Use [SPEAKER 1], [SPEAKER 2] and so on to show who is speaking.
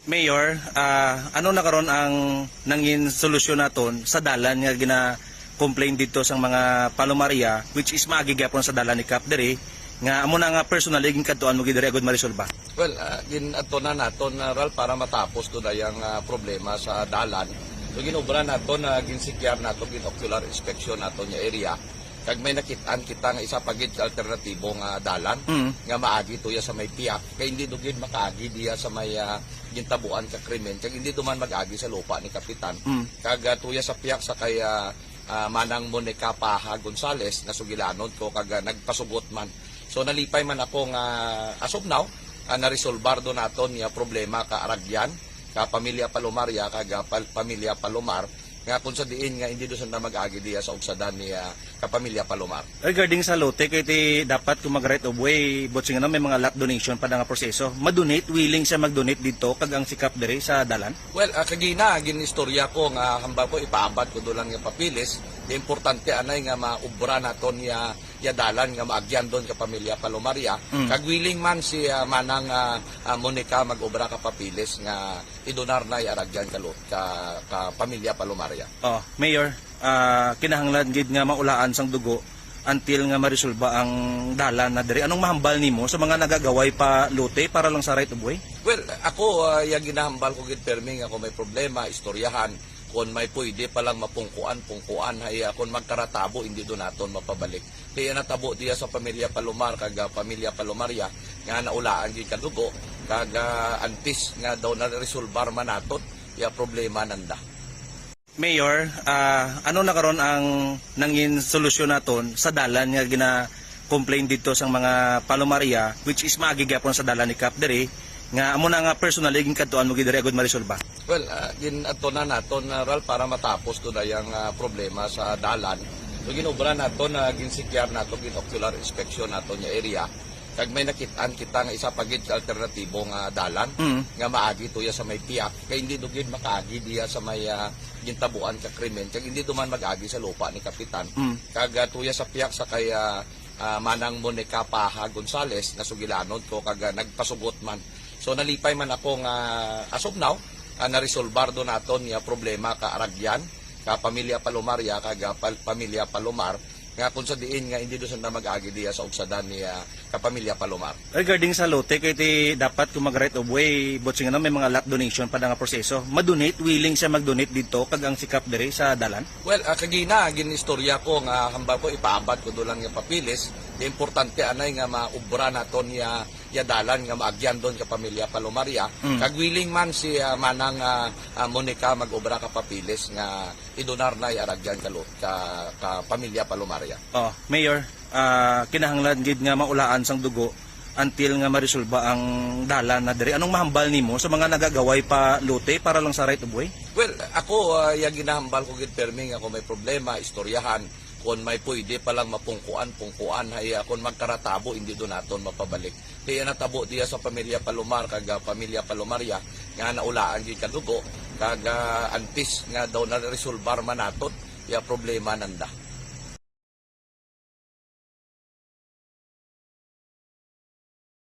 [SPEAKER 1] Mayor, ano na karon ang nangin solusyon naton sa dalan nga gina-complain dito sa mga Palomaria, which is maagigapon sa dalan ni Cap diri nga amo na nga personally gin kadtuan mo gid diri agud marisolba.
[SPEAKER 2] Well, ginato na naton Ral para matapos to dayang problema sa dalan. So ginobra naton ginsikyar nato gin-ocular inspection naton nga area. Kag may nakitaan kita nga isa pagid alternatibo nga dalan nga maagi tuya sa may piyak kay hindi dugid makaagi diya sa may gintabuan ka krimen kag hindi duman mag-agi sa lupa ni kapitan. Kag tuya sa piyak sa kay Manang Monica Paha Gonzales na sugilanon ko kag nagpasugot man. So nalipay man ako nga as of now na-resolbar do naton nga problema ka Aragyan, ka pamilya Palomaria kag pamilya Palomar nga kung sa diin nga hindi do sanda mag-agi diya sa ugsadan ni kapamilya Palomar.
[SPEAKER 1] Regarding sa lote kay ti dapat kung mag-right of way botsing ano may mga lot donation pa nga proseso. Ma-donate, willing siya mag-donate dito kag ang sikap diri sa dalan?
[SPEAKER 2] Well, kagina ginistorya ko nga hambal ko ipaabot ko do lang nga papilis. Di importante anay nga maubra naton ya dalan nga maagyan doon ka pamilya Palomaria. Kag willing man si Manang Monica mag-obra ka papilis nga idonar na iaragyan ka pamilya Palomaria.
[SPEAKER 1] Oh, Mayor, kinahanglan gid nga maulaan sang dugo until nga marisolba ang dalan na diri. Anong mahambal nimo sa mga nagagaway pa lote para lang sa right of way?
[SPEAKER 2] Well, ako yung ginahambal ko gid perming ako may problema, istoryahan kung may pwede palang pungkuan ay kung magkaratabo hindi do naton mapabalik. Kaya natabo diya sa pamilya Palomar kag pamilya Palomaria nga naulaan gid kadugo kag antis nga daw na resolbar man naton ya problema nanda.
[SPEAKER 1] Mayor, ano na karon ang nangin solusyon naton sa dalan nga gina-complain dito sa mga Palomaria, which is maagigapon sa dalan ni Cap diri nga amo na nga personally gin kadtuan mo gid diri agud marisolba?
[SPEAKER 2] Well, ginato na naton Ral para matapos to dayang problema sa dalan. So ginobra naton ginsikyar nato gin-ocular inspection naton nga area. Kag may nakitaan kita nga isa pagid alternatibo nga dalan nga maagi tuya sa may piyak kay hindi dugid makaagi diya sa may gintabuan ka krimen kag hindi duman mag-agi sa lupa ni kapitan. Kag tuya sa piyak sa kay Manang Monica Paha Gonzales na sugilanon ko kag nagpasugot man. So nalipay man ako nga as of now na-resolbar do naton nga problema ka Aragyan, ka pamilya Palomaria kag pamilya Palomar nga kung sa diin nga hindi do sanda mag-agi diya sa ugsadan ni kapamilya Palomar.
[SPEAKER 1] Regarding sa lote kay ti dapat kung mag-right of way botsing ano may mga lot donation pa nga proseso. Ma-donate, willing siya mag-donate dito kag ang sikap diri sa dalan?
[SPEAKER 2] Well, kagina ginistorya ko nga hambal ko ipaabot ko do lang nga papilis. Di importante anay nga maubra naton ya dalan nga maagyan doon ka pamilya Palomaria. Kag willing man si Manang Monica mag-obra ka papilis nga idonar na iaragyan ka pamilya Palomaria.
[SPEAKER 1] Oh, Mayor, kinahanglan gid nga maulaan sang dugo until nga marisolba ang dalan na diri. Anong mahambal nimo sa mga nagagaway pa lote para lang sa right of way?
[SPEAKER 2] Well, ako yung ginahambal ko gid perming ako may problema, istoryahan kung may pwede palang mapungkuan ay kung magkaratabo hindi do naton mapabalik. Kaya natabo diya sa pamilya Palomar kag pamilya Palomaria nga naulaan gid kadugo kag antis nga daw na resolbar man naton ya problema nanda.